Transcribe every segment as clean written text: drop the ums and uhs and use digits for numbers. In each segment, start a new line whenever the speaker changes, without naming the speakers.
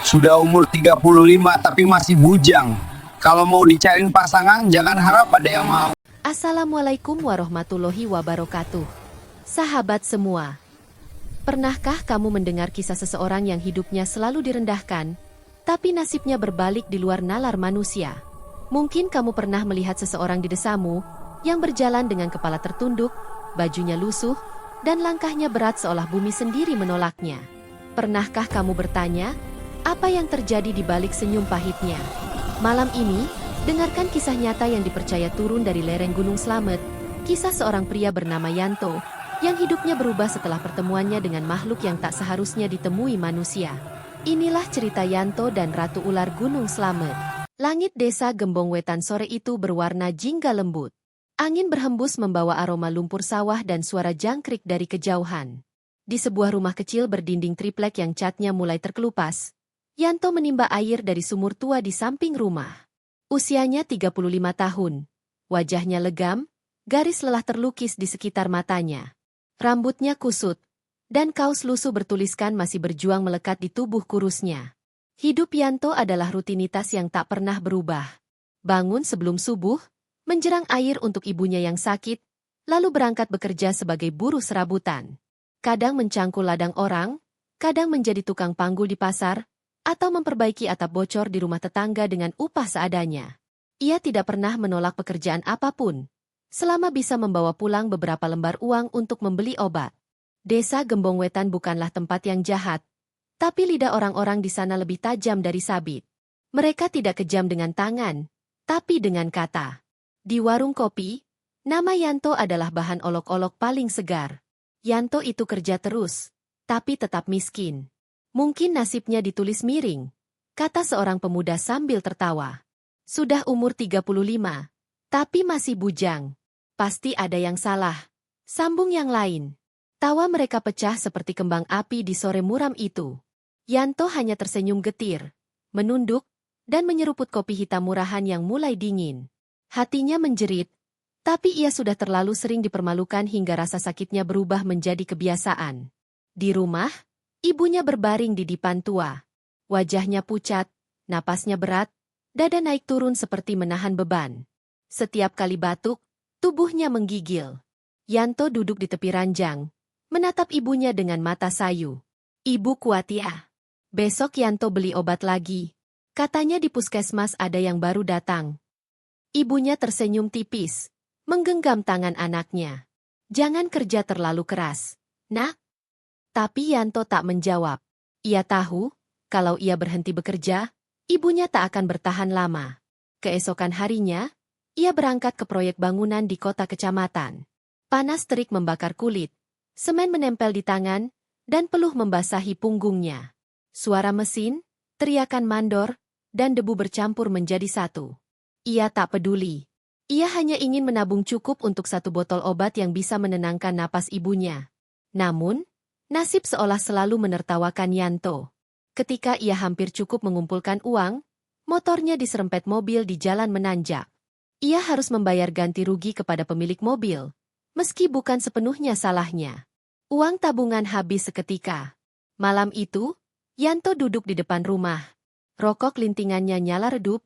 Sudah umur 35 tapi masih bujang. Kalau mau dicariin pasangan, jangan harap ada yang mau.
Assalamualaikum warahmatullahi wabarakatuh. Sahabat semua, pernahkah kamu mendengar kisah seseorang yang hidupnya selalu direndahkan, tapi nasibnya berbalik di luar nalar manusia? Mungkin kamu pernah melihat seseorang di desamu yang berjalan dengan kepala tertunduk, bajunya lusuh, dan langkahnya berat seolah bumi sendiri menolaknya. Pernahkah kamu bertanya, apa yang terjadi di balik senyum pahitnya? Malam ini, dengarkan kisah nyata yang dipercaya turun dari lereng Gunung Slamet, kisah seorang pria bernama Yanto, yang hidupnya berubah setelah pertemuannya dengan makhluk yang tak seharusnya ditemui manusia. Inilah cerita Yanto dan Ratu Ular Gunung Slamet. Langit desa Gembong Wetan sore itu berwarna jingga lembut. Angin berhembus membawa aroma lumpur sawah dan suara jangkrik dari kejauhan. Di sebuah rumah kecil berdinding triplek yang catnya mulai terkelupas, Yanto menimba air dari sumur tua di samping rumah. Usianya 35 tahun. Wajahnya legam, garis lelah terlukis di sekitar matanya. Rambutnya kusut, dan kaos lusuh bertuliskan masih berjuang melekat di tubuh kurusnya. Hidup Yanto adalah rutinitas yang tak pernah berubah. Bangun sebelum subuh, menjerang air untuk ibunya yang sakit, lalu berangkat bekerja sebagai buruh serabutan. Kadang mencangkul ladang orang, kadang menjadi tukang panggul di pasar, atau memperbaiki atap bocor di rumah tetangga dengan upah seadanya. Ia tidak pernah menolak pekerjaan apapun, selama bisa membawa pulang beberapa lembar uang untuk membeli obat. Desa Gembong Wetan bukanlah tempat yang jahat, tapi lidah orang-orang di sana lebih tajam dari sabit. Mereka tidak kejam dengan tangan, tapi dengan kata. Di warung kopi, nama Yanto adalah bahan olok-olok paling segar. Yanto itu kerja terus, tapi tetap miskin. Mungkin nasibnya ditulis miring, kata seorang pemuda sambil tertawa. Sudah umur 35, tapi masih bujang. Pasti ada yang salah. Sambung yang lain. Tawa mereka pecah seperti kembang api di sore muram itu. Yanto hanya tersenyum getir, menunduk, dan menyeruput kopi hitam murahan yang mulai dingin. Hatinya menjerit, tapi ia sudah terlalu sering dipermalukan hingga rasa sakitnya berubah menjadi kebiasaan. Di rumah, ibunya berbaring di dipan tua. Wajahnya pucat, napasnya berat, dada naik turun seperti menahan beban. Setiap kali batuk, tubuhnya menggigil. Yanto duduk di tepi ranjang, menatap ibunya dengan mata sayu. Ibu kuat ya. Besok Yanto beli obat lagi. Katanya di puskesmas ada yang baru datang. Ibunya tersenyum tipis, menggenggam tangan anaknya. Jangan kerja terlalu keras, nak. Tapi Yanto tak menjawab. Ia tahu, kalau ia berhenti bekerja, ibunya tak akan bertahan lama. Keesokan harinya, ia berangkat ke proyek bangunan di kota kecamatan. Panas terik membakar kulit, semen menempel di tangan, dan peluh membasahi punggungnya. Suara mesin, teriakan mandor, dan debu bercampur menjadi satu. Ia tak peduli. Ia hanya ingin menabung cukup untuk satu botol obat yang bisa menenangkan napas ibunya. Namun, nasib seolah selalu menertawakan Yanto. Ketika ia hampir cukup mengumpulkan uang, motornya diserempet mobil di jalan menanjak. Ia harus membayar ganti rugi kepada pemilik mobil, meski bukan sepenuhnya salahnya. Uang tabungan habis seketika. Malam itu, Yanto duduk di depan rumah. Rokok lintingannya nyala redup,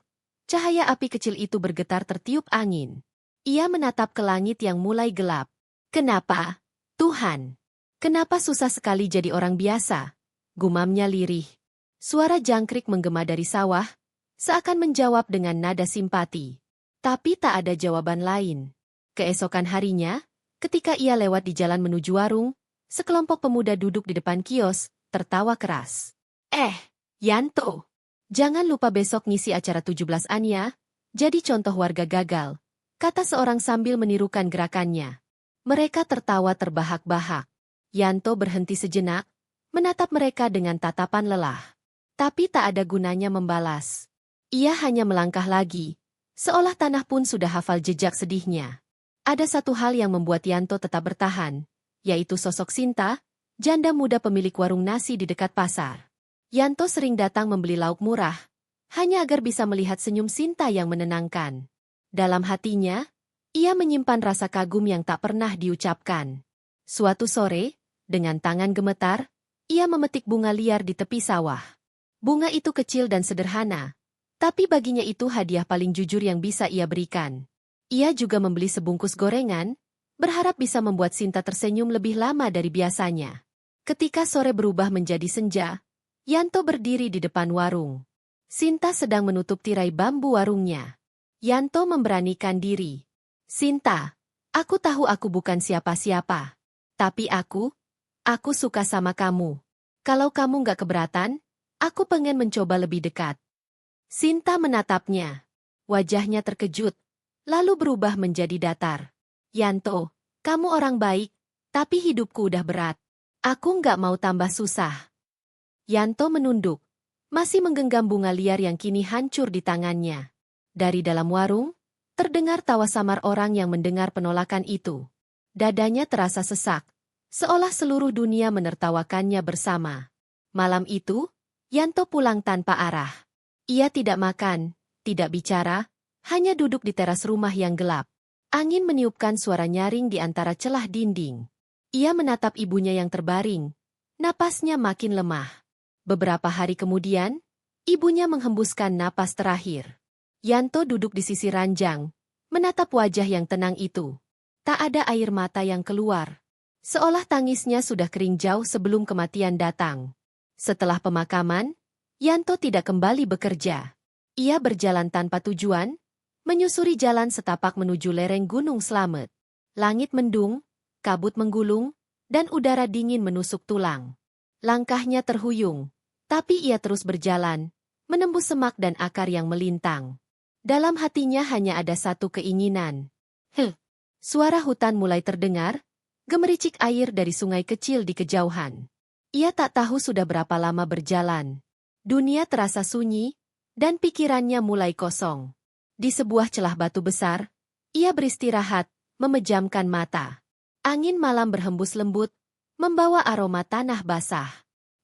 cahaya api kecil itu bergetar tertiup angin. Ia menatap ke langit yang mulai gelap. Kenapa, Tuhan? Kenapa susah sekali jadi orang biasa? Gumamnya lirih. Suara jangkrik menggema dari sawah, seakan menjawab dengan nada simpati. Tapi tak ada jawaban lain. Keesokan harinya, ketika ia lewat di jalan menuju warung, sekelompok pemuda duduk di depan kios, tertawa keras. Yanto, jangan lupa besok ngisi acara 17-an ya, jadi contoh warga gagal, kata seorang sambil menirukan gerakannya. Mereka tertawa terbahak-bahak. Yanto berhenti sejenak, menatap mereka dengan tatapan lelah. Tapi tak ada gunanya membalas. Ia hanya melangkah lagi, seolah tanah pun sudah hafal jejak sedihnya. Ada satu hal yang membuat Yanto tetap bertahan, yaitu sosok Sinta, janda muda pemilik warung nasi di dekat pasar. Yanto sering datang membeli lauk murah, hanya agar bisa melihat senyum Sinta yang menenangkan. Dalam hatinya, ia menyimpan rasa kagum yang tak pernah diucapkan. Suatu sore, dengan tangan gemetar, ia memetik bunga liar di tepi sawah. Bunga itu kecil dan sederhana, tapi baginya itu hadiah paling jujur yang bisa ia berikan. Ia juga membeli sebungkus gorengan, berharap bisa membuat Sinta tersenyum lebih lama dari biasanya. Ketika sore berubah menjadi senja, Yanto berdiri di depan warung. Sinta sedang menutup tirai bambu warungnya. Yanto memberanikan diri. Sinta, aku tahu aku bukan siapa-siapa. Tapi aku suka sama kamu. Kalau kamu nggak keberatan, aku pengen mencoba lebih dekat. Sinta menatapnya. Wajahnya terkejut, lalu berubah menjadi datar. Yanto, kamu orang baik, tapi hidupku udah berat. Aku nggak mau tambah susah. Yanto menunduk, masih menggenggam bunga liar yang kini hancur di tangannya. Dari dalam warung, terdengar tawa samar orang yang mendengar penolakan itu. Dadanya terasa sesak, seolah seluruh dunia menertawakannya bersama. Malam itu, Yanto pulang tanpa arah. Ia tidak makan, tidak bicara, hanya duduk di teras rumah yang gelap. Angin meniupkan suara nyaring di antara celah dinding. Ia menatap ibunya yang terbaring. Napasnya makin lemah. Beberapa hari kemudian, ibunya menghembuskan napas terakhir. Yanto duduk di sisi ranjang, menatap wajah yang tenang itu. Tak ada air mata yang keluar. Seolah tangisnya sudah kering jauh sebelum kematian datang. Setelah pemakaman, Yanto tidak kembali bekerja. Ia berjalan tanpa tujuan, menyusuri jalan setapak menuju lereng Gunung Slamet. Langit mendung, kabut menggulung, dan udara dingin menusuk tulang. Langkahnya terhuyung, tapi ia terus berjalan, menembus semak dan akar yang melintang. Dalam hatinya hanya ada satu keinginan. Suara hutan mulai terdengar, gemericik air dari sungai kecil di kejauhan. Ia tak tahu sudah berapa lama berjalan. Dunia terasa sunyi, dan pikirannya mulai kosong. Di sebuah celah batu besar, ia beristirahat, memejamkan mata. Angin malam berhembus lembut, membawa aroma tanah basah.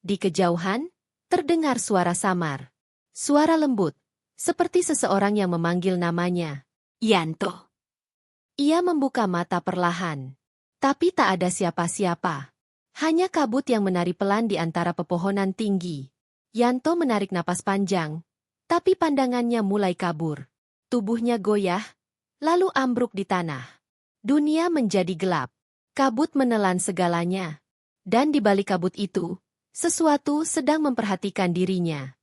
Di kejauhan, terdengar suara samar. Suara lembut, seperti seseorang yang memanggil namanya. Yanto. Ia membuka mata perlahan. Tapi tak ada siapa-siapa. Hanya kabut yang menari pelan di antara pepohonan tinggi. Yanto menarik napas panjang, tapi pandangannya mulai kabur. Tubuhnya goyah, lalu ambruk di tanah. Dunia menjadi gelap. Kabut menelan segalanya. Dan di balik kabut itu, sesuatu sedang memperhatikan dirinya.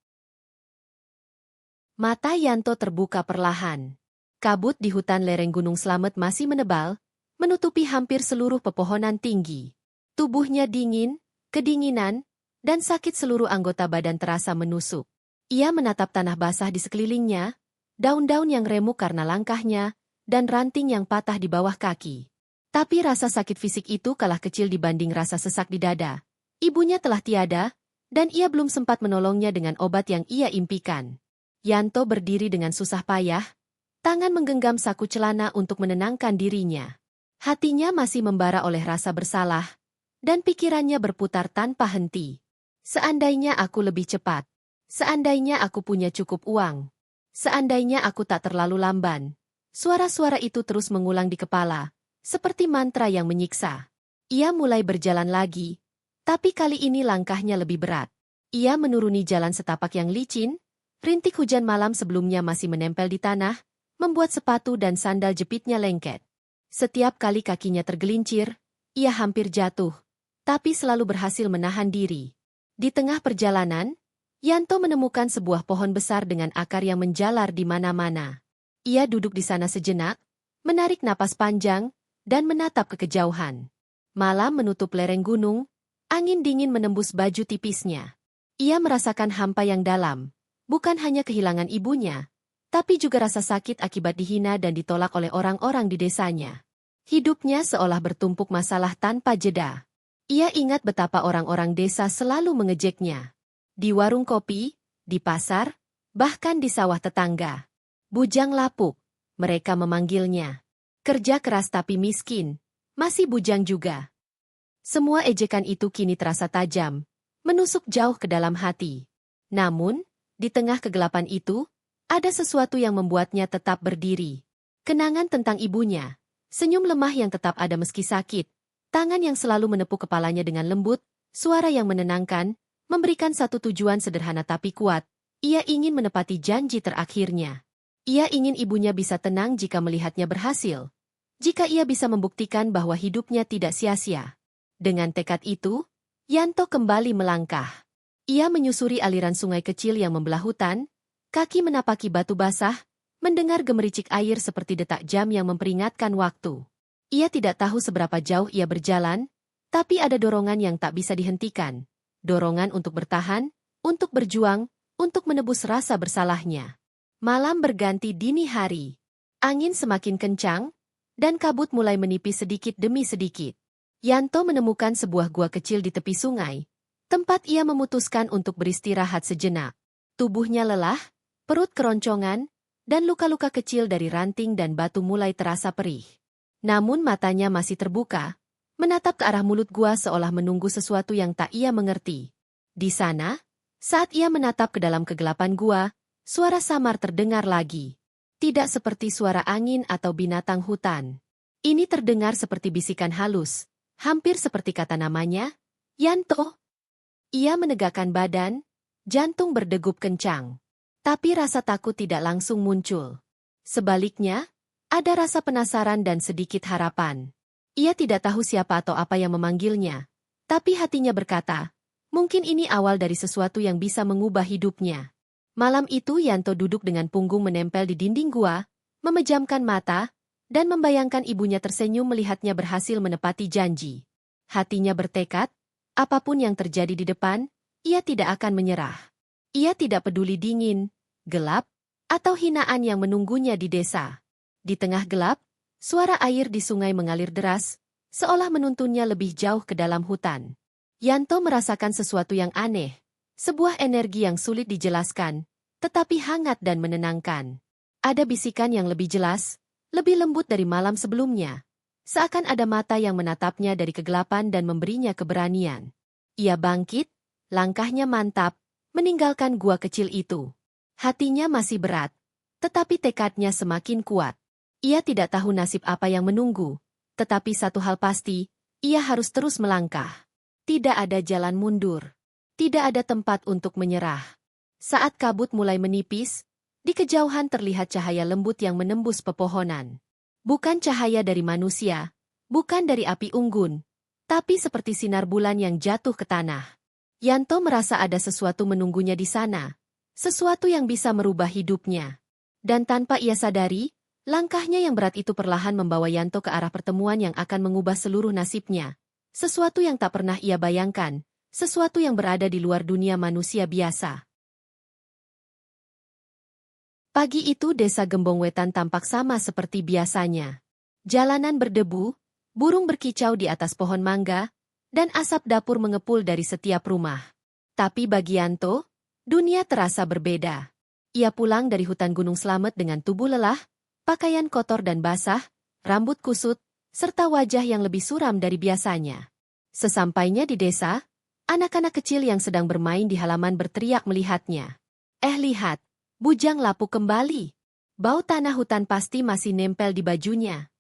Mata Yanto terbuka perlahan. Kabut di hutan lereng Gunung Slamet masih menebal, menutupi hampir seluruh pepohonan tinggi. Tubuhnya dingin, kedinginan, dan sakit seluruh anggota badan terasa menusuk. Ia menatap tanah basah di sekelilingnya, daun-daun yang remuk karena langkahnya, dan ranting yang patah di bawah kaki. Tapi rasa sakit fisik itu kalah kecil dibanding rasa sesak di dada. Ibunya telah tiada, dan ia belum sempat menolongnya dengan obat yang ia impikan. Yanto berdiri dengan susah payah, tangan menggenggam saku celana untuk menenangkan dirinya. Hatinya masih membara oleh rasa bersalah, dan pikirannya berputar tanpa henti. Seandainya aku lebih cepat. Seandainya aku punya cukup uang. Seandainya aku tak terlalu lamban. Suara-suara itu terus mengulang di kepala, seperti mantra yang menyiksa. Ia mulai berjalan lagi, tapi kali ini langkahnya lebih berat. Ia menuruni jalan setapak yang licin, rintik hujan malam sebelumnya masih menempel di tanah, membuat sepatu dan sandal jepitnya lengket. Setiap kali kakinya tergelincir, ia hampir jatuh, tapi selalu berhasil menahan diri. Di tengah perjalanan, Yanto menemukan sebuah pohon besar dengan akar yang menjalar di mana-mana. Ia duduk di sana sejenak, menarik napas panjang, dan menatap ke kejauhan. Malam menutup lereng gunung, angin dingin menembus baju tipisnya. Ia merasakan hampa yang dalam, bukan hanya kehilangan ibunya, tapi juga rasa sakit akibat dihina dan ditolak oleh orang-orang di desanya. Hidupnya seolah bertumpuk masalah tanpa jeda. Ia ingat betapa orang-orang desa selalu mengejeknya. Di warung kopi, di pasar, bahkan di sawah tetangga. Bujang lapuk, mereka memanggilnya. Kerja keras tapi miskin, masih bujang juga. Semua ejekan itu kini terasa tajam, menusuk jauh ke dalam hati. Namun, di tengah kegelapan itu, ada sesuatu yang membuatnya tetap berdiri. Kenangan tentang ibunya, senyum lemah yang tetap ada meski sakit, tangan yang selalu menepuk kepalanya dengan lembut, suara yang menenangkan, memberikan satu tujuan sederhana tapi kuat. Ia ingin menepati janji terakhirnya. Ia ingin ibunya bisa tenang jika melihatnya berhasil. Jika ia bisa membuktikan bahwa hidupnya tidak sia-sia. Dengan tekad itu, Yanto kembali melangkah. Ia menyusuri aliran sungai kecil yang membelah hutan, kaki menapaki batu basah, mendengar gemericik air seperti detak jam yang memperingatkan waktu. Ia tidak tahu seberapa jauh ia berjalan, tapi ada dorongan yang tak bisa dihentikan. Dorongan untuk bertahan, untuk berjuang, untuk menebus rasa bersalahnya. Malam berganti dini hari. Angin semakin kencang, dan kabut mulai menipis sedikit demi sedikit. Yanto menemukan sebuah gua kecil di tepi sungai, tempat ia memutuskan untuk beristirahat sejenak. Tubuhnya lelah, perut keroncongan, dan luka-luka kecil dari ranting dan batu mulai terasa perih. Namun matanya masih terbuka, menatap ke arah mulut gua seolah menunggu sesuatu yang tak ia mengerti. Di sana, saat ia menatap ke dalam kegelapan gua, suara samar terdengar lagi. Tidak seperti suara angin atau binatang hutan. Ini terdengar seperti bisikan halus, hampir seperti kata namanya, Yanto. Ia menegakkan badan, jantung berdegup kencang. Tapi rasa takut tidak langsung muncul. Sebaliknya, ada rasa penasaran dan sedikit harapan. Ia tidak tahu siapa atau apa yang memanggilnya. Tapi hatinya berkata, mungkin ini awal dari sesuatu yang bisa mengubah hidupnya. Malam itu Yanto duduk dengan punggung menempel di dinding gua, memejamkan mata, dan membayangkan ibunya tersenyum melihatnya berhasil menepati janji. Hatinya bertekad, apapun yang terjadi di depan, ia tidak akan menyerah. Ia tidak peduli dingin, gelap, atau hinaan yang menunggunya di desa. Di tengah gelap, suara air di sungai mengalir deras, seolah menuntunnya lebih jauh ke dalam hutan. Yanto merasakan sesuatu yang aneh. Sebuah energi yang sulit dijelaskan, tetapi hangat dan menenangkan. Ada bisikan yang lebih jelas, lebih lembut dari malam sebelumnya. Seakan ada mata yang menatapnya dari kegelapan dan memberinya keberanian. Ia bangkit, langkahnya mantap, meninggalkan gua kecil itu. Hatinya masih berat, tetapi tekadnya semakin kuat. Ia tidak tahu nasib apa yang menunggu, tetapi satu hal pasti, ia harus terus melangkah. Tidak ada jalan mundur. Tidak ada tempat untuk menyerah. Saat kabut mulai menipis, di kejauhan terlihat cahaya lembut yang menembus pepohonan. Bukan cahaya dari manusia, bukan dari api unggun, tapi seperti sinar bulan yang jatuh ke tanah. Yanto merasa ada sesuatu menunggunya di sana, sesuatu yang bisa merubah hidupnya. Dan tanpa ia sadari, langkahnya yang berat itu perlahan membawa Yanto ke arah pertemuan yang akan mengubah seluruh nasibnya. Sesuatu yang tak pernah ia bayangkan. Sesuatu yang berada di luar dunia manusia biasa. Pagi itu desa Gembong Wetan tampak sama seperti biasanya. Jalanan berdebu, burung berkicau di atas pohon mangga, dan asap dapur mengepul dari setiap rumah. Tapi bagi Yanto, dunia terasa berbeda. Ia pulang dari hutan Gunung Slamet dengan tubuh lelah, pakaian kotor dan basah, rambut kusut, serta wajah yang lebih suram dari biasanya. Sesampainya di desa, anak-anak kecil yang sedang bermain di halaman berteriak melihatnya. Lihat, bujang lapuk kembali. Bau tanah hutan pasti masih nempel di bajunya.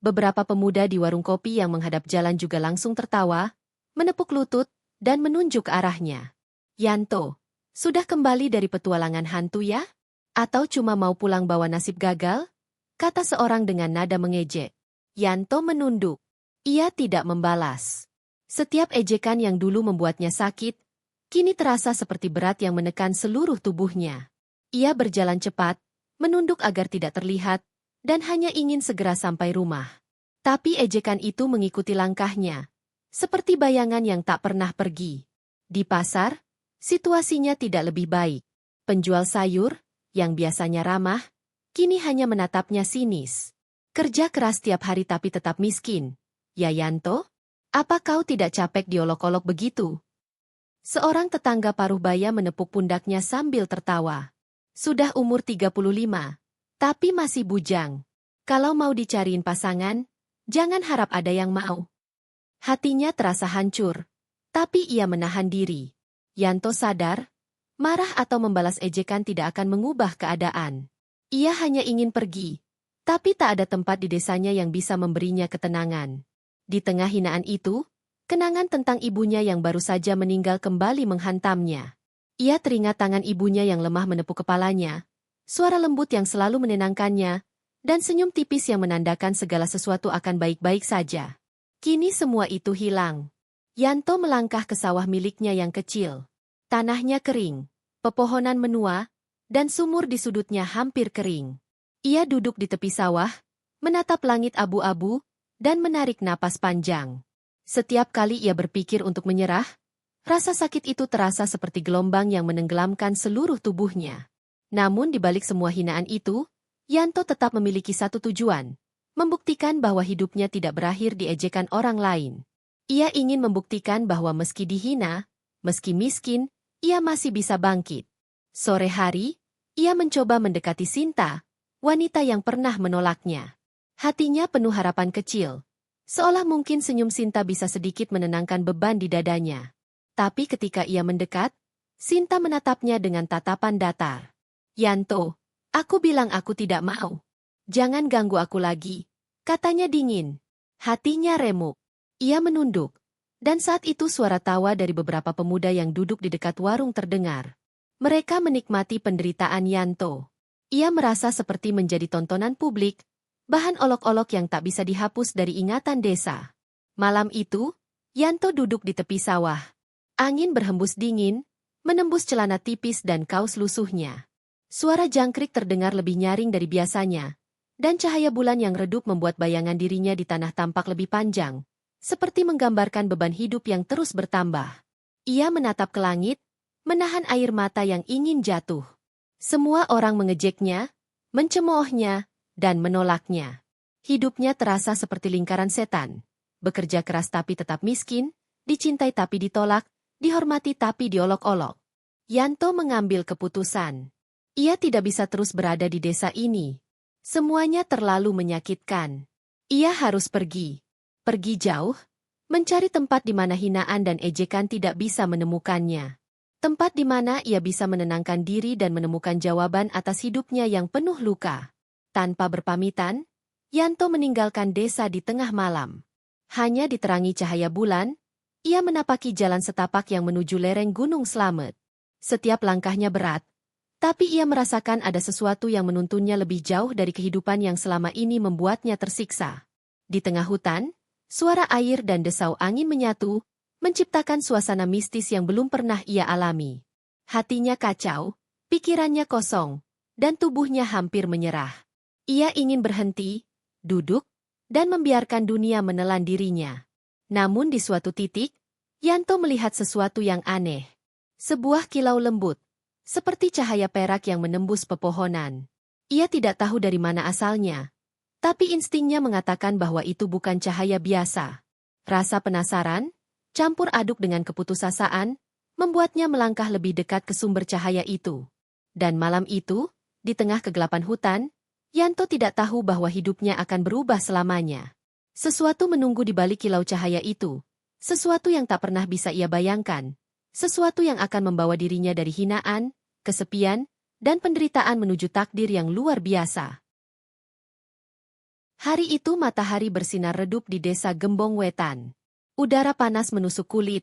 Beberapa pemuda di warung kopi yang menghadap jalan juga langsung tertawa, menepuk lutut, dan menunjuk ke arahnya. Yanto, sudah kembali dari petualangan hantu ya? Atau cuma mau pulang bawa nasib gagal? Kata seorang dengan nada mengejek. Yanto menunduk. Ia tidak membalas. Setiap ejekan yang dulu membuatnya sakit, kini terasa seperti berat yang menekan seluruh tubuhnya. Ia berjalan cepat, menunduk agar tidak terlihat, dan hanya ingin segera sampai rumah. Tapi ejekan itu mengikuti langkahnya, seperti bayangan yang tak pernah pergi. Di pasar, situasinya tidak lebih baik. Penjual sayur, yang biasanya ramah, kini hanya menatapnya sinis. Kerja keras tiap hari tapi tetap miskin. Ya Yanto? Apa kau tidak capek diolok-olok begitu? Seorang tetangga paruh baya menepuk pundaknya sambil tertawa. Sudah umur 35, tapi masih bujang. Kalau mau dicariin pasangan, jangan harap ada yang mau. Hatinya terasa hancur, tapi ia menahan diri. Yanto sadar, marah atau membalas ejekan tidak akan mengubah keadaan. Ia hanya ingin pergi, tapi tak ada tempat di desanya yang bisa memberinya ketenangan. Di tengah hinaan itu, Kenangan tentang ibunya yang baru saja meninggal kembali menghantamnya. Ia teringat tangan ibunya yang lemah menepuk kepalanya, suara lembut yang selalu menenangkannya, dan senyum tipis yang menandakan segala sesuatu akan baik-baik saja. Kini semua itu hilang. Yanto melangkah ke sawah miliknya yang kecil. Tanahnya kering, pepohonan menua, dan sumur di sudutnya hampir kering. Ia duduk di tepi sawah, menatap langit abu-abu, dan menarik napas panjang. Setiap kali ia berpikir untuk menyerah, rasa sakit itu terasa seperti gelombang yang menenggelamkan seluruh tubuhnya. Namun di balik semua hinaan itu, Yanto tetap memiliki satu tujuan, membuktikan bahwa hidupnya tidak berakhir di ejekan orang lain. Ia ingin membuktikan bahwa meski dihina, meski miskin, ia masih bisa bangkit. Sore hari, ia mencoba mendekati Sinta, wanita yang pernah menolaknya. Hatinya penuh harapan kecil, seolah mungkin senyum Sinta bisa sedikit menenangkan beban di dadanya. Tapi ketika ia mendekat, Sinta menatapnya dengan tatapan datar. "Yanto, aku bilang aku tidak mau. Jangan ganggu aku lagi," katanya dingin. Hatinya remuk. Ia menunduk, dan saat itu suara tawa dari beberapa pemuda yang duduk di dekat warung terdengar. Mereka menikmati penderitaan Yanto. Ia merasa seperti menjadi tontonan publik, bahan olok-olok yang tak bisa dihapus dari ingatan desa. Malam itu, Yanto duduk di tepi sawah. Angin berhembus dingin, menembus celana tipis dan kaos lusuhnya. Suara jangkrik terdengar lebih nyaring dari biasanya, dan cahaya bulan yang redup membuat bayangan dirinya di tanah tampak lebih panjang, seperti menggambarkan beban hidup yang terus bertambah. Ia menatap ke langit, menahan air mata yang ingin jatuh. Semua orang mengejeknya, mencemoohnya, dan menolaknya. Hidupnya terasa seperti lingkaran setan. Bekerja keras tapi tetap miskin, dicintai tapi ditolak, dihormati tapi diolok-olok. Yanto mengambil keputusan. Ia tidak bisa terus berada di desa ini. Semuanya terlalu menyakitkan. Ia harus pergi. Pergi jauh, mencari tempat di mana hinaan dan ejekan tidak bisa menemukannya. Tempat di mana ia bisa menenangkan diri dan menemukan jawaban atas hidupnya yang penuh luka. Tanpa berpamitan, Yanto meninggalkan desa di tengah malam. Hanya diterangi cahaya bulan, ia menapaki jalan setapak yang menuju lereng Gunung Slamet. Setiap langkahnya berat, tapi ia merasakan ada sesuatu yang menuntunnya lebih jauh dari kehidupan yang selama ini membuatnya tersiksa. Di tengah hutan, suara air dan desau angin menyatu, menciptakan suasana mistis yang belum pernah ia alami. Hatinya kacau, pikirannya kosong, dan tubuhnya hampir menyerah. Ia ingin berhenti, duduk, dan membiarkan dunia menelan dirinya. Namun di suatu titik, Yanto melihat sesuatu yang aneh. Sebuah kilau lembut, seperti cahaya perak yang menembus pepohonan. Ia tidak tahu dari mana asalnya, tapi instingnya mengatakan bahwa itu bukan cahaya biasa. Rasa penasaran, campur aduk dengan keputusasaan, membuatnya melangkah lebih dekat ke sumber cahaya itu. Dan malam itu, di tengah kegelapan hutan, Yanto tidak tahu bahwa hidupnya akan berubah selamanya. Sesuatu menunggu di balik kilau cahaya itu, sesuatu yang tak pernah bisa ia bayangkan, sesuatu yang akan membawa dirinya dari hinaan, kesepian, dan penderitaan menuju takdir yang luar biasa. Hari itu matahari bersinar redup di desa Gembong Wetan. Udara panas menusuk kulit,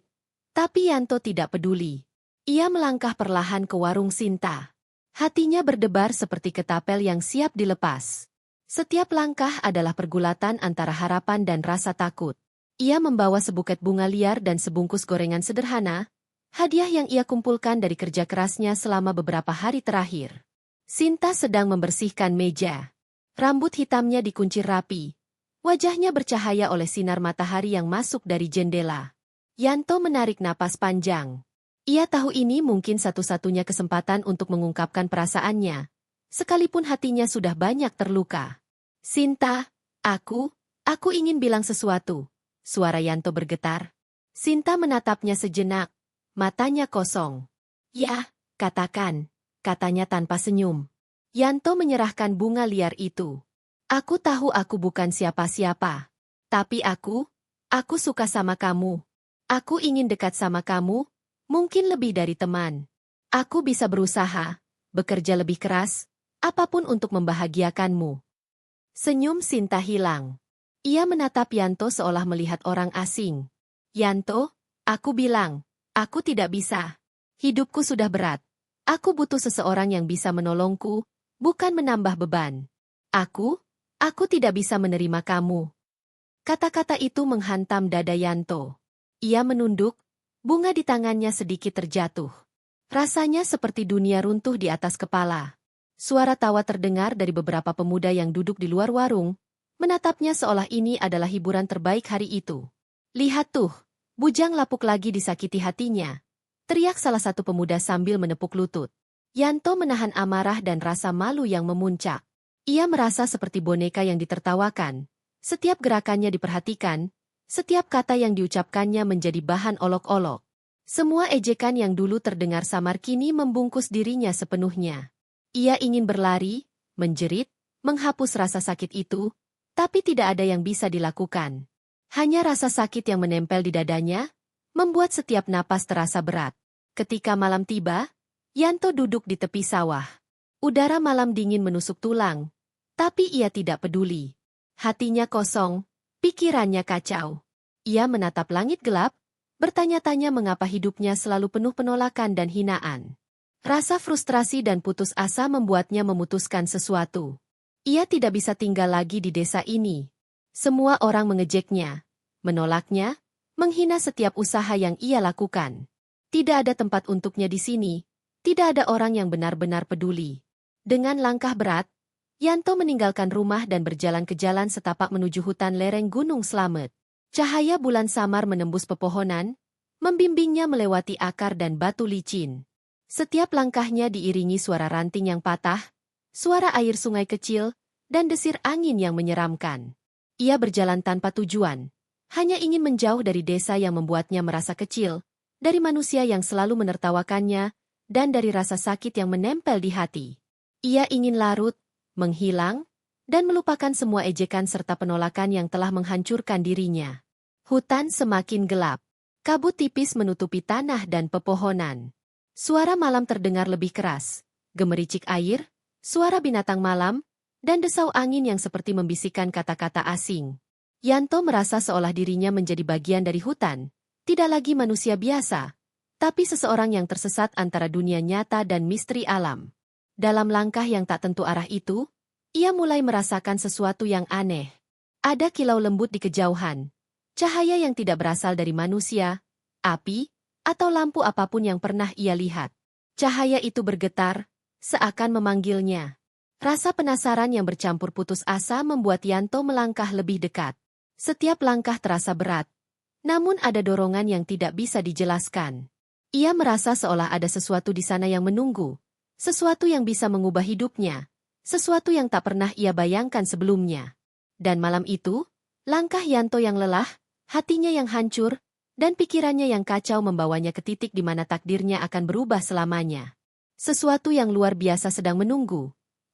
tapi Yanto tidak peduli. Ia melangkah perlahan ke warung Sinta. Hatinya berdebar seperti ketapel yang siap dilepas. Setiap langkah adalah pergulatan antara harapan dan rasa takut. Ia membawa sebuket bunga liar dan sebungkus gorengan sederhana, hadiah yang ia kumpulkan dari kerja kerasnya selama beberapa hari terakhir. Sinta sedang membersihkan meja. Rambut hitamnya dikuncir rapi. Wajahnya bercahaya oleh sinar matahari yang masuk dari jendela. Yanto menarik napas panjang. Ia tahu ini mungkin satu-satunya kesempatan untuk mengungkapkan perasaannya, sekalipun hatinya sudah banyak terluka. "Sinta, aku ingin bilang sesuatu." Suara Yanto bergetar. Sinta menatapnya sejenak, matanya kosong. "Ya, katakan," katanya tanpa senyum. Yanto menyerahkan bunga liar itu. "Aku tahu aku bukan siapa-siapa. Tapi aku suka sama kamu. Aku ingin dekat sama kamu, mungkin lebih dari teman. Aku bisa berusaha, bekerja lebih keras, apapun untuk membahagiakanmu." Senyum Sinta hilang. Ia menatap Yanto seolah melihat orang asing. Yanto, aku bilang, aku tidak bisa. Hidupku sudah berat. Aku butuh seseorang yang bisa menolongku, bukan menambah beban. Aku tidak bisa menerima kamu. Kata-kata itu menghantam dada Yanto. Ia menunduk, bunga di tangannya sedikit terjatuh. Rasanya seperti dunia runtuh di atas kepala. Suara tawa terdengar dari beberapa pemuda yang duduk di luar warung, menatapnya seolah ini adalah hiburan terbaik hari itu. Lihat tuh, bujang lapuk lagi disakiti hatinya. Teriak salah satu pemuda sambil menepuk lutut. Yanto menahan amarah dan rasa malu yang memuncak. Ia merasa seperti boneka yang ditertawakan. Setiap gerakannya diperhatikan, setiap kata yang diucapkannya menjadi bahan olok-olok. Semua ejekan yang dulu terdengar samar kini membungkus dirinya sepenuhnya. Ia ingin berlari, menjerit, menghapus rasa sakit itu, tapi tidak ada yang bisa dilakukan. Hanya rasa sakit yang menempel di dadanya, membuat setiap napas terasa berat. Ketika malam tiba, Yanto duduk di tepi sawah. Udara malam dingin menusuk tulang, tapi ia tidak peduli. Hatinya kosong, pikirannya kacau. Ia menatap langit gelap, bertanya-tanya mengapa hidupnya selalu penuh penolakan dan hinaan. Rasa frustrasi dan putus asa membuatnya memutuskan sesuatu. Ia tidak bisa tinggal lagi di desa ini. Semua orang mengejeknya, menolaknya, menghina setiap usaha yang ia lakukan. Tidak ada tempat untuknya di sini, tidak ada orang yang benar-benar peduli. Dengan langkah berat, Yanto meninggalkan rumah dan berjalan ke jalan setapak menuju hutan lereng Gunung Slamet. Cahaya bulan samar menembus pepohonan, membimbingnya melewati akar dan batu licin. Setiap langkahnya diiringi suara ranting yang patah, suara air sungai kecil, dan desir angin yang menyeramkan. Ia berjalan tanpa tujuan, hanya ingin menjauh dari desa yang membuatnya merasa kecil, dari manusia yang selalu menertawakannya, dan dari rasa sakit yang menempel di hati. Ia ingin larut, menghilang, dan melupakan semua ejekan serta penolakan yang telah menghancurkan dirinya. Hutan semakin gelap. Kabut tipis menutupi tanah dan pepohonan. Suara malam terdengar lebih keras. Gemericik air, suara binatang malam, dan desau angin yang seperti membisikkan kata-kata asing. Yanto merasa seolah dirinya menjadi bagian dari hutan, tidak lagi manusia biasa, tapi seseorang yang tersesat antara dunia nyata dan misteri alam. Dalam langkah yang tak tentu arah itu, ia mulai merasakan sesuatu yang aneh. Ada kilau lembut di kejauhan, cahaya yang tidak berasal dari manusia, api, atau lampu apapun yang pernah ia lihat. Cahaya itu bergetar, seakan memanggilnya. Rasa penasaran yang bercampur putus asa membuat Yanto melangkah lebih dekat. Setiap langkah terasa berat, namun ada dorongan yang tidak bisa dijelaskan. Ia merasa seolah ada sesuatu di sana yang menunggu, sesuatu yang bisa mengubah hidupnya, sesuatu yang tak pernah ia bayangkan sebelumnya. Dan malam itu, langkah Yanto yang lelah, hatinya yang hancur, dan pikirannya yang kacau membawanya ke titik di mana takdirnya akan berubah selamanya. Sesuatu yang luar biasa sedang menunggu.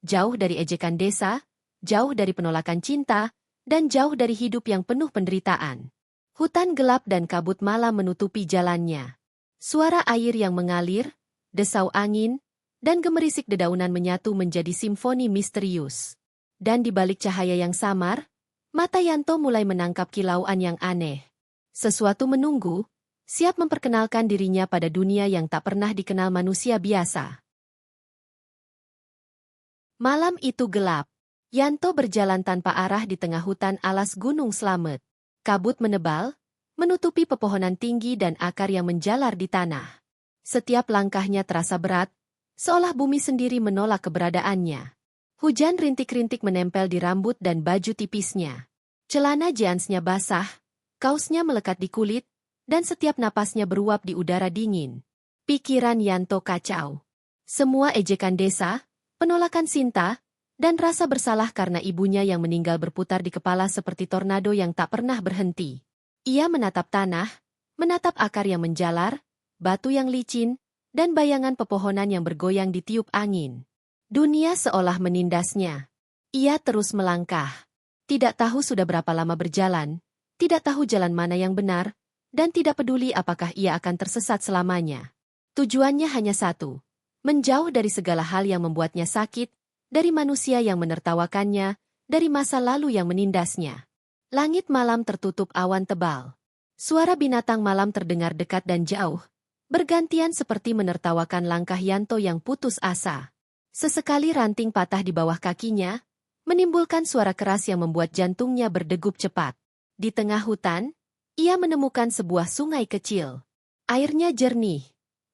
Jauh dari ejekan desa, jauh dari penolakan cinta, dan jauh dari hidup yang penuh penderitaan. Hutan gelap dan kabut malam menutupi jalannya. Suara air yang mengalir, desau angin, dan gemerisik dedaunan menyatu menjadi simfoni misterius. Dan di balik cahaya yang samar, mata Yanto mulai menangkap kilauan yang aneh. Sesuatu menunggu, siap memperkenalkan dirinya pada dunia yang tak pernah dikenal manusia biasa. Malam itu gelap. Yanto berjalan tanpa arah di tengah hutan alas Gunung Slamet. Kabut menebal, menutupi pepohonan tinggi dan akar yang menjalar di tanah. Setiap langkahnya terasa berat, seolah bumi sendiri menolak keberadaannya. Hujan rintik-rintik menempel di rambut dan baju tipisnya. Celana jeansnya basah, kaosnya melekat di kulit, dan setiap napasnya beruap di udara dingin. Pikiran Yanto kacau. Semua ejekan desa, penolakan Sinta, dan rasa bersalah karena ibunya yang meninggal berputar di kepala seperti tornado yang tak pernah berhenti. Ia menatap tanah, menatap akar yang menjalar, batu yang licin, dan bayangan pepohonan yang bergoyang ditiup angin. Dunia seolah menindasnya. Ia terus melangkah. Tidak tahu sudah berapa lama berjalan, tidak tahu jalan mana yang benar, dan tidak peduli apakah ia akan tersesat selamanya. Tujuannya hanya satu, menjauh dari segala hal yang membuatnya sakit, dari manusia yang menertawakannya, dari masa lalu yang menindasnya. Langit malam tertutup awan tebal. Suara binatang malam terdengar dekat dan jauh, bergantian seperti menertawakan langkah Yanto yang putus asa. Sesekali ranting patah di bawah kakinya, menimbulkan suara keras yang membuat jantungnya berdegup cepat. Di tengah hutan, ia menemukan sebuah sungai kecil. Airnya jernih,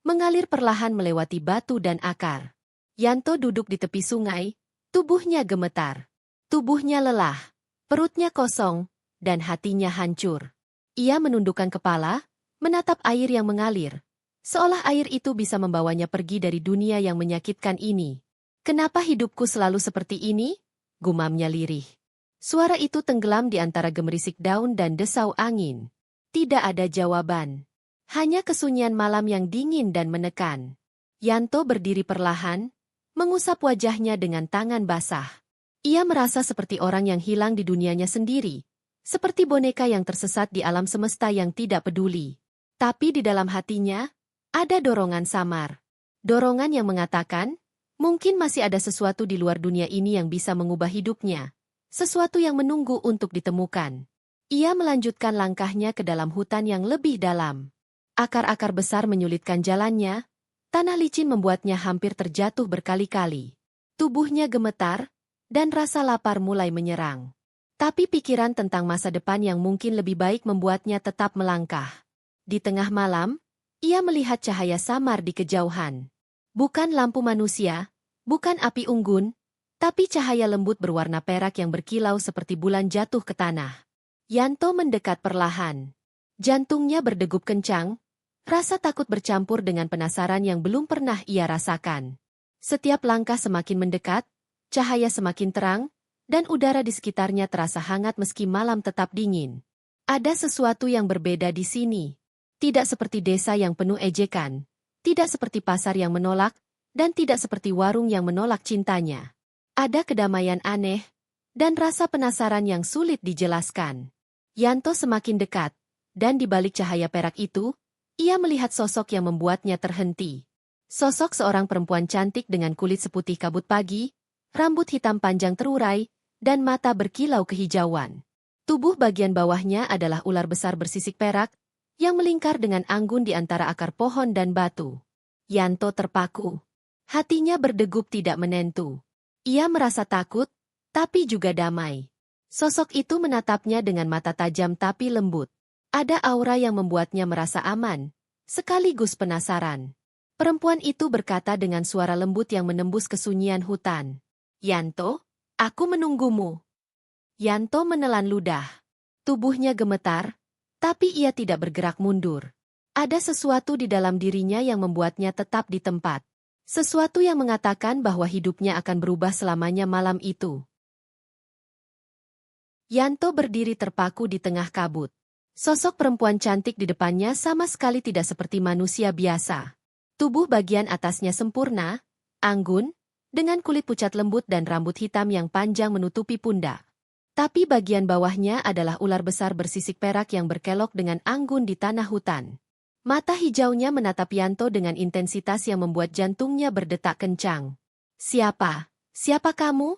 mengalir perlahan melewati batu dan akar. Yanto duduk di tepi sungai, tubuhnya gemetar. Tubuhnya lelah, perutnya kosong, dan hatinya hancur. Ia menundukkan kepala, menatap air yang mengalir, seolah air itu bisa membawanya pergi dari dunia yang menyakitkan ini. "Kenapa hidupku selalu seperti ini?" gumamnya lirih. Suara itu tenggelam di antara gemerisik daun dan desau angin. Tidak ada jawaban. Hanya kesunyian malam yang dingin dan menekan. Yanto berdiri perlahan, mengusap wajahnya dengan tangan basah. Ia merasa seperti orang yang hilang di dunianya sendiri. Seperti boneka yang tersesat di alam semesta yang tidak peduli. Tapi di dalam hatinya, ada dorongan samar. Dorongan yang mengatakan, mungkin masih ada sesuatu di luar dunia ini yang bisa mengubah hidupnya. Sesuatu yang menunggu untuk ditemukan. Ia melanjutkan langkahnya ke dalam hutan yang lebih dalam. Akar-akar besar menyulitkan jalannya, tanah licin membuatnya hampir terjatuh berkali-kali. Tubuhnya gemetar, dan rasa lapar mulai menyerang. Tapi pikiran tentang masa depan yang mungkin lebih baik membuatnya tetap melangkah. Di tengah malam, ia melihat cahaya samar di kejauhan. Bukan lampu manusia, bukan api unggun, tapi cahaya lembut berwarna perak yang berkilau seperti bulan jatuh ke tanah. Yanto mendekat perlahan. Jantungnya berdegup kencang, rasa takut bercampur dengan penasaran yang belum pernah ia rasakan. Setiap langkah semakin mendekat, cahaya semakin terang, dan udara di sekitarnya terasa hangat meski malam tetap dingin. Ada sesuatu yang berbeda di sini. Tidak seperti desa yang penuh ejekan, tidak seperti pasar yang menolak, dan tidak seperti warung yang menolak cintanya. Ada kedamaian aneh, dan rasa penasaran yang sulit dijelaskan. Yanto semakin dekat, dan di balik cahaya perak itu, ia melihat sosok yang membuatnya terhenti. Sosok seorang perempuan cantik dengan kulit seputih kabut pagi, rambut hitam panjang terurai, dan mata berkilau kehijauan. Tubuh bagian bawahnya adalah ular besar bersisik perak, yang melingkar dengan anggun di antara akar pohon dan batu. Yanto terpaku. Hatinya berdegup tidak menentu. Ia merasa takut, tapi juga damai. Sosok itu menatapnya dengan mata tajam tapi lembut. Ada aura yang membuatnya merasa aman, sekaligus penasaran. Perempuan itu berkata dengan suara lembut yang menembus kesunyian hutan. "Yanto, aku menunggumu." Yanto menelan ludah. Tubuhnya gemetar, tapi ia tidak bergerak mundur. Ada sesuatu di dalam dirinya yang membuatnya tetap di tempat. Sesuatu yang mengatakan bahwa hidupnya akan berubah selamanya malam itu. Yanto berdiri terpaku di tengah kabut. Sosok perempuan cantik di depannya sama sekali tidak seperti manusia biasa. Tubuh bagian atasnya sempurna, anggun, dengan kulit pucat lembut dan rambut hitam yang panjang menutupi pundak. Tapi bagian bawahnya adalah ular besar bersisik perak yang berkelok dengan anggun di tanah hutan. Mata hijaunya menatap Yanto dengan intensitas yang membuat jantungnya berdetak kencang. "Siapa? Siapa kamu?"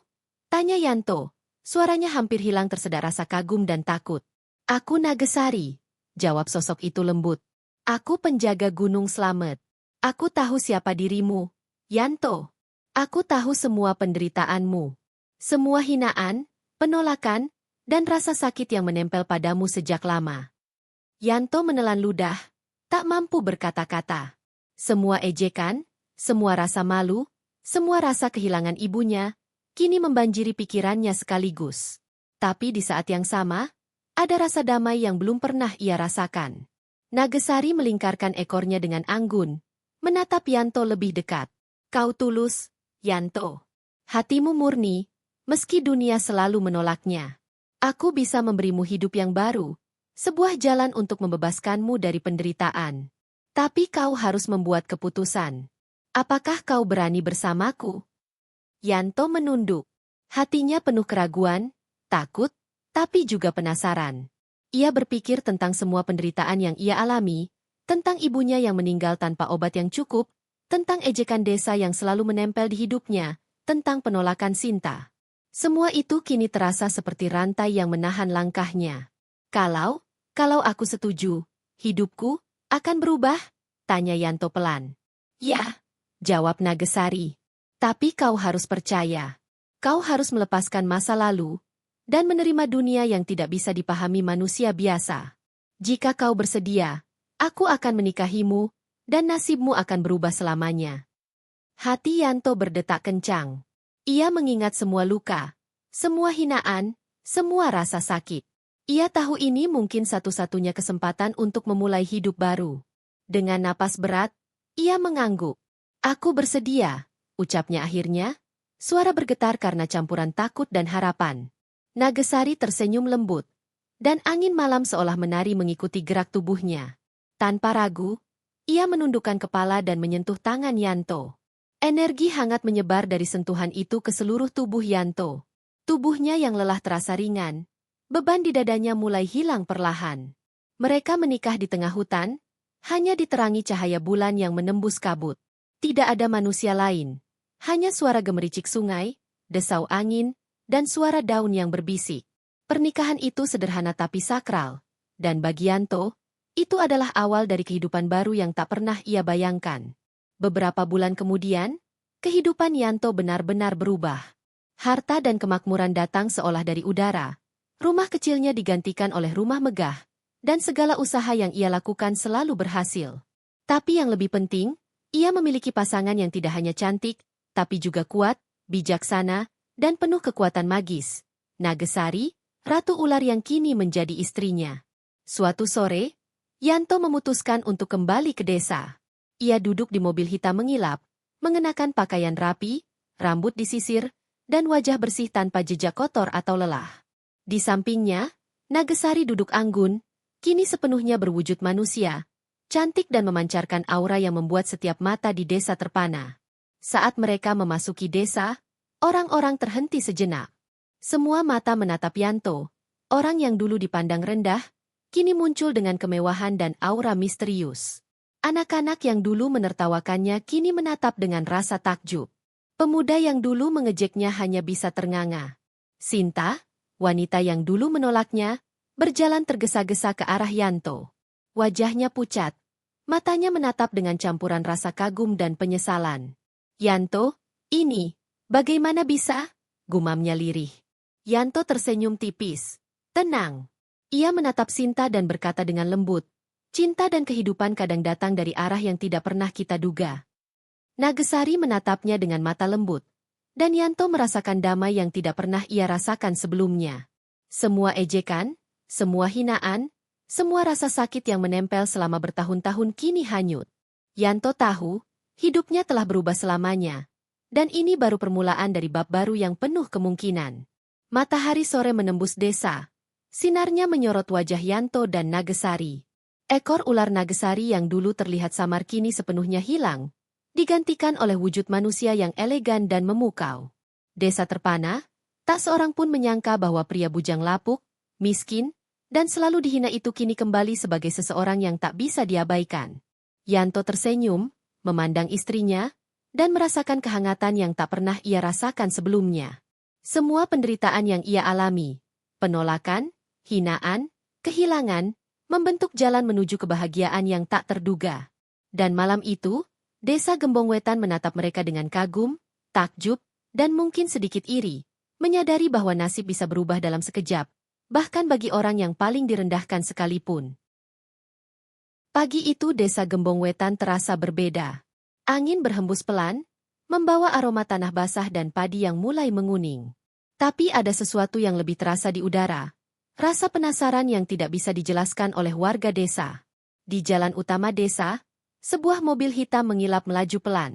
tanya Yanto. Suaranya hampir hilang tersedak rasa kagum dan takut. "Aku Nagesari," jawab sosok itu lembut. "Aku penjaga Gunung Slamet. Aku tahu siapa dirimu, Yanto. Aku tahu semua penderitaanmu. Semua hinaan, penolakan, dan rasa sakit yang menempel padamu sejak lama." Yanto menelan ludah, tak mampu berkata-kata. Semua ejekan, semua rasa malu, semua rasa kehilangan ibunya, kini membanjiri pikirannya sekaligus. Tapi di saat yang sama, ada rasa damai yang belum pernah ia rasakan. Nagesari melingkarkan ekornya dengan anggun, menatap Yanto lebih dekat. "Kau tulus, Yanto. Hatimu murni, meski dunia selalu menolaknya. Aku bisa memberimu hidup yang baru, sebuah jalan untuk membebaskanmu dari penderitaan. Tapi kau harus membuat keputusan. Apakah kau berani bersamaku?" Yanto menunduk. Hatinya penuh keraguan, takut, tapi juga penasaran. Ia berpikir tentang semua penderitaan yang ia alami, tentang ibunya yang meninggal tanpa obat yang cukup, tentang ejekan desa yang selalu menempel di hidupnya, tentang penolakan Sinta. Semua itu kini terasa seperti rantai yang menahan langkahnya. Kalau Kalau aku setuju, hidupku akan berubah? Tanya Yanto pelan. Ya, jawab Nagesari. Tapi kau harus percaya. Kau harus melepaskan masa lalu dan menerima dunia yang tidak bisa dipahami manusia biasa. Jika kau bersedia, aku akan menikahimu dan nasibmu akan berubah selamanya. Hati Yanto berdetak kencang. Ia mengingat semua luka, semua hinaan, semua rasa sakit. Ia tahu ini mungkin satu-satunya kesempatan untuk memulai hidup baru. Dengan napas berat, ia mengangguk. Aku bersedia, ucapnya akhirnya. Suara bergetar karena campuran takut dan harapan. Nagesari tersenyum lembut, dan angin malam seolah menari mengikuti gerak tubuhnya. Tanpa ragu, ia menundukkan kepala dan menyentuh tangan Yanto. Energi hangat menyebar dari sentuhan itu ke seluruh tubuh Yanto. Tubuhnya yang lelah terasa ringan, beban di dadanya mulai hilang perlahan. Mereka menikah di tengah hutan, hanya diterangi cahaya bulan yang menembus kabut. Tidak ada manusia lain, hanya suara gemericik sungai, desau angin, dan suara daun yang berbisik. Pernikahan itu sederhana tapi sakral, dan bagi Yanto, itu adalah awal dari kehidupan baru yang tak pernah ia bayangkan. Beberapa bulan kemudian, kehidupan Yanto benar-benar berubah. Harta dan kemakmuran datang seolah dari udara. Rumah kecilnya digantikan oleh rumah megah, dan segala usaha yang ia lakukan selalu berhasil. Tapi yang lebih penting, ia memiliki pasangan yang tidak hanya cantik, tapi juga kuat, bijaksana, dan penuh kekuatan magis. Nagesari, ratu ular yang kini menjadi istrinya. Suatu sore, Yanto memutuskan untuk kembali ke desa. Ia duduk di mobil hitam mengilap, mengenakan pakaian rapi, rambut disisir, dan wajah bersih tanpa jejak kotor atau lelah. Di sampingnya, Nagesari duduk anggun, kini sepenuhnya berwujud manusia, cantik dan memancarkan aura yang membuat setiap mata di desa terpana. Saat mereka memasuki desa, orang-orang terhenti sejenak. Semua mata menatap Yanto, orang yang dulu dipandang rendah, kini muncul dengan kemewahan dan aura misterius. Anak-anak yang dulu menertawakannya kini menatap dengan rasa takjub. Pemuda yang dulu mengejeknya hanya bisa ternganga. Sinta, wanita yang dulu menolaknya, berjalan tergesa-gesa ke arah Yanto. Wajahnya pucat, matanya menatap dengan campuran rasa kagum dan penyesalan. Yanto, ini, bagaimana bisa? Gumamnya lirih. Yanto tersenyum tipis. Tenang. Ia menatap Sinta dan berkata dengan lembut, cinta dan kehidupan kadang datang dari arah yang tidak pernah kita duga. Nagesari menatapnya dengan mata lembut, dan Yanto merasakan damai yang tidak pernah ia rasakan sebelumnya. Semua ejekan, semua hinaan, semua rasa sakit yang menempel selama bertahun-tahun kini hanyut. Yanto tahu, hidupnya telah berubah selamanya, dan ini baru permulaan dari bab baru yang penuh kemungkinan. Matahari sore menembus desa, sinarnya menyorot wajah Yanto dan Nagesari. Ekor ular Nagesari yang dulu terlihat samar kini sepenuhnya hilang, digantikan oleh wujud manusia yang elegan dan memukau. Desa terpana, tak seorang pun menyangka bahwa pria bujang lapuk, miskin, dan selalu dihina itu kini kembali sebagai seseorang yang tak bisa diabaikan. Yanto tersenyum, memandang istrinya, dan merasakan kehangatan yang tak pernah ia rasakan sebelumnya. Semua penderitaan yang ia alami, penolakan, hinaan, kehilangan, membentuk jalan menuju kebahagiaan yang tak terduga. Dan malam itu, desa Gembong Wetan menatap mereka dengan kagum, takjub, dan mungkin sedikit iri, menyadari bahwa nasib bisa berubah dalam sekejap, bahkan bagi orang yang paling direndahkan sekalipun. Pagi itu desa Gembong Wetan terasa berbeda. Angin berhembus pelan, membawa aroma tanah basah dan padi yang mulai menguning. Tapi ada sesuatu yang lebih terasa di udara. Rasa penasaran yang tidak bisa dijelaskan oleh warga desa. Di jalan utama desa, sebuah mobil hitam mengilap melaju pelan.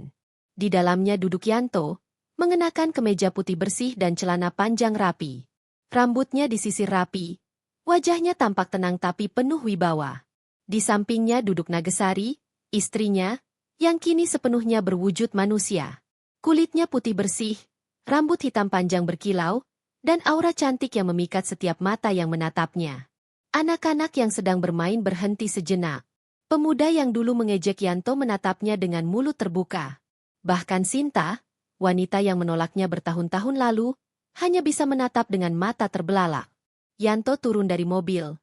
Di dalamnya duduk Yanto, mengenakan kemeja putih bersih dan celana panjang rapi. Rambutnya disisir rapi, wajahnya tampak tenang tapi penuh wibawa. Di sampingnya duduk Nagesari, istrinya, yang kini sepenuhnya berwujud manusia. Kulitnya putih bersih, rambut hitam panjang berkilau, dan aura cantik yang memikat setiap mata yang menatapnya. Anak-anak yang sedang bermain berhenti sejenak. Pemuda yang dulu mengejek Yanto menatapnya dengan mulut terbuka. Bahkan Sinta, wanita yang menolaknya bertahun-tahun lalu, hanya bisa menatap dengan mata terbelalak. Yanto turun dari mobil,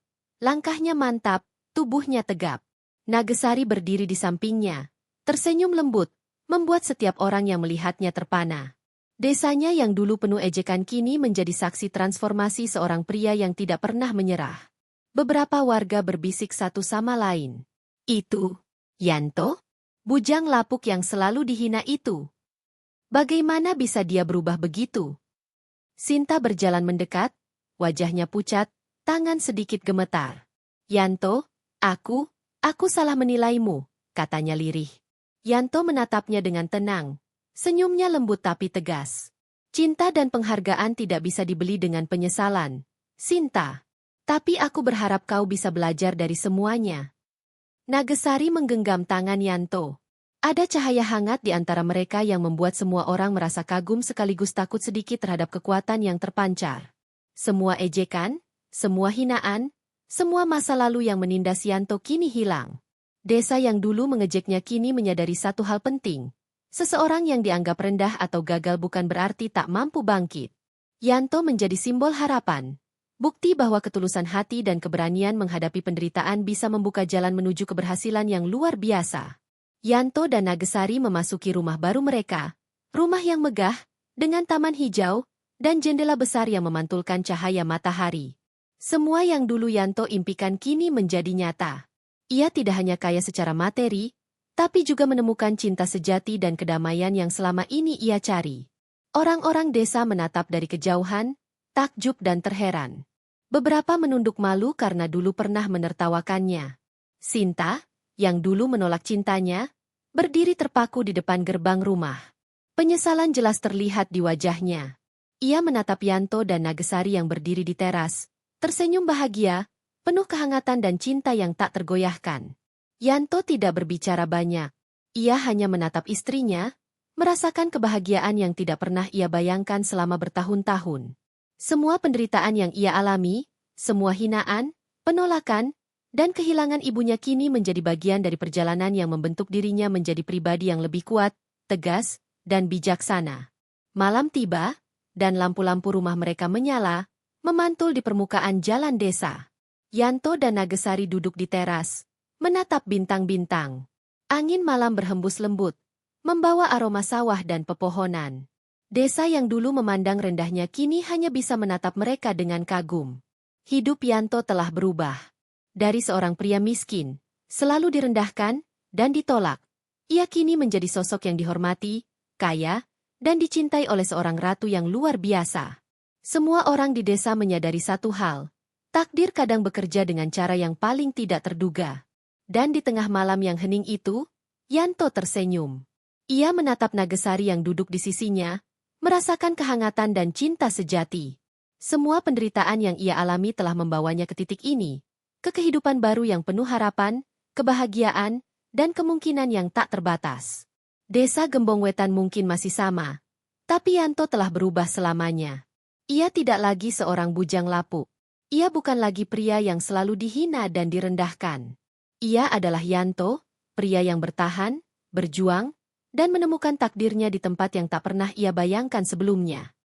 Langkahnya mantap, tubuhnya tegap. Nagesari berdiri di sampingnya, tersenyum lembut, membuat setiap orang yang melihatnya terpana. Desanya yang dulu penuh ejekan kini menjadi saksi transformasi seorang pria yang tidak pernah menyerah. Beberapa warga berbisik satu sama lain. Itu, Yanto? Bujang lapuk yang selalu dihina itu. Bagaimana bisa dia berubah begitu? Sinta berjalan mendekat, wajahnya pucat, tangan sedikit gemetar. Yanto, aku salah menilaimu, katanya lirih. Yanto menatapnya dengan tenang, senyumnya lembut tapi tegas. Cinta dan penghargaan tidak bisa dibeli dengan penyesalan, Sinta. Tapi aku berharap kau bisa belajar dari semuanya. Nagesari menggenggam tangan Yanto. Ada cahaya hangat di antara mereka yang membuat semua orang merasa kagum sekaligus takut sedikit terhadap kekuatan yang terpancar. Semua ejekan, semua hinaan, semua masa lalu yang menindas Yanto kini hilang. Desa yang dulu mengejeknya kini menyadari satu hal penting. Seseorang yang dianggap rendah atau gagal bukan berarti tak mampu bangkit. Yanto menjadi simbol harapan. Bukti bahwa ketulusan hati dan keberanian menghadapi penderitaan bisa membuka jalan menuju keberhasilan yang luar biasa. Yanto dan Nagesari memasuki rumah baru mereka, rumah yang megah, dengan taman hijau, dan jendela besar yang memantulkan cahaya matahari. Semua yang dulu Yanto impikan kini menjadi nyata. Ia tidak hanya kaya secara materi, tapi juga menemukan cinta sejati dan kedamaian yang selama ini ia cari. Orang-orang desa menatap dari kejauhan, takjub dan terheran. Beberapa menunduk malu karena dulu pernah menertawakannya. Sinta, yang dulu menolak cintanya, berdiri terpaku di depan gerbang rumah. Penyesalan jelas terlihat di wajahnya. Ia menatap Yanto dan Nagesari yang berdiri di teras, tersenyum bahagia, penuh kehangatan dan cinta yang tak tergoyahkan. Yanto tidak berbicara banyak. Ia hanya menatap istrinya, merasakan kebahagiaan yang tidak pernah ia bayangkan selama bertahun-tahun. Semua penderitaan yang ia alami, semua hinaan, penolakan, dan kehilangan ibunya kini menjadi bagian dari perjalanan yang membentuk dirinya menjadi pribadi yang lebih kuat, tegas, dan bijaksana. Malam tiba, dan lampu-lampu rumah mereka menyala, memantul di permukaan jalan desa. Yanto dan Nagesari duduk di teras, menatap bintang-bintang. Angin malam berhembus lembut, membawa aroma sawah dan pepohonan. Desa yang dulu memandang rendahnya kini hanya bisa menatap mereka dengan kagum. Hidup Yanto telah berubah. Dari seorang pria miskin, selalu direndahkan, dan ditolak, ia kini menjadi sosok yang dihormati, kaya, dan dicintai oleh seorang ratu yang luar biasa. Semua orang di desa menyadari satu hal, takdir kadang bekerja dengan cara yang paling tidak terduga. Dan di tengah malam yang hening itu, Yanto tersenyum. Ia menatap Nagesari yang duduk di sisinya, merasakan kehangatan dan cinta sejati. Semua penderitaan yang ia alami telah membawanya ke titik ini, ke kehidupan baru yang penuh harapan, kebahagiaan, dan kemungkinan yang tak terbatas. Desa Gembong Wetan mungkin masih sama, tapi Yanto telah berubah selamanya. Ia tidak lagi seorang bujang lapuk. Ia bukan lagi pria yang selalu dihina dan direndahkan. Ia adalah Yanto, pria yang bertahan, berjuang, dan menemukan takdirnya di tempat yang tak pernah ia bayangkan sebelumnya.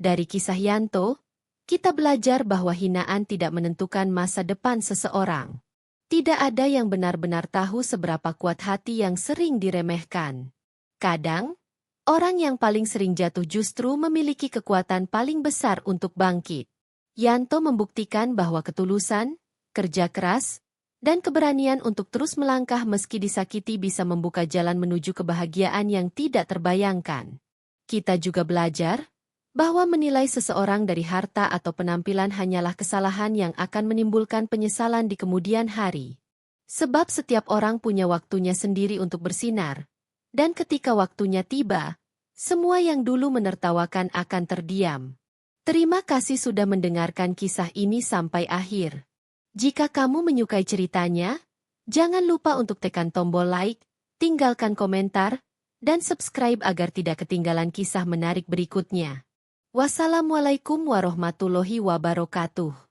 Dari kisah Yanto, kita belajar bahwa hinaan tidak menentukan masa depan seseorang. Tidak ada yang benar-benar tahu seberapa kuat hati yang sering diremehkan. Kadang, orang yang paling sering jatuh justru memiliki kekuatan paling besar untuk bangkit. Yanto membuktikan bahwa ketulusan, kerja keras, dan keberanian untuk terus melangkah meski disakiti bisa membuka jalan menuju kebahagiaan yang tidak terbayangkan. Kita juga belajar bahwa menilai seseorang dari harta atau penampilan hanyalah kesalahan yang akan menimbulkan penyesalan di kemudian hari. Sebab setiap orang punya waktunya sendiri untuk bersinar, dan ketika waktunya tiba, semua yang dulu menertawakan akan terdiam. Terima kasih sudah mendengarkan kisah ini sampai akhir. Jika kamu menyukai ceritanya, jangan lupa untuk tekan tombol like, tinggalkan komentar, dan subscribe agar tidak ketinggalan kisah menarik berikutnya. Wassalamualaikum warahmatullahi wabarakatuh.